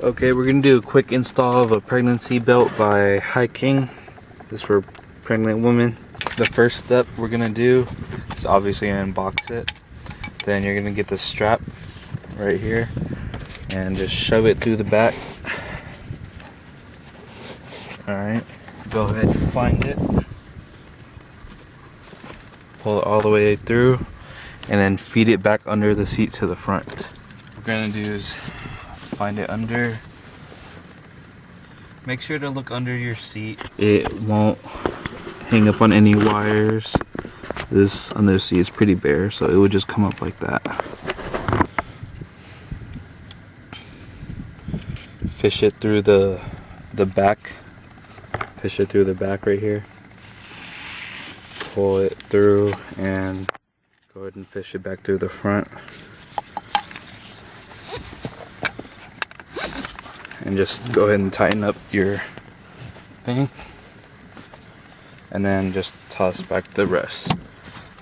Okay, we're gonna do a quick install of a pregnancy belt by Hikig. This is for pregnant women. The first step we're gonna do is obviously unbox it. Then you're gonna get the strap right here and just shove it through the back. Alright, go ahead and find it. Pull it all the way through and then feed it back under the seat to the front. What we're gonna do is find it under. Make sure to look under your seat. It won't hang up on any wires. This under seat is pretty bare, so it would just come up like that. Fish it through the back. Fish it through the back right here. Pull it through and go ahead and fish it back through the front. And just go ahead and tighten up your thing. And then just toss back the rest.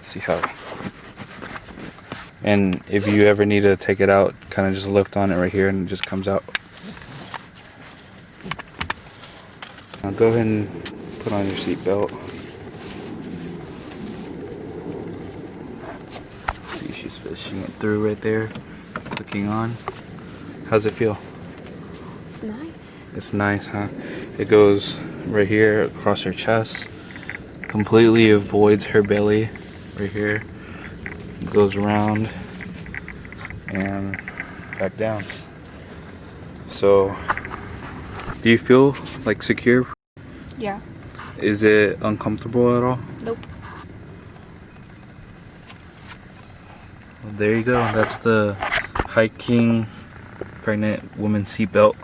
See how. And if you ever need to take it out, kind of just lift on it right here and it just comes out. Now go ahead and put on your seatbelt. See, she's fishing it through right there, clicking on. How's it feel? It's nice. It's nice, huh? It goes right here across her chest. Completely avoids her belly right here. It goes around and back down. So, do you feel like secure? Yeah. Is it uncomfortable at all? Nope. Well, there you go. That's the Hikig pregnant woman seatbelt.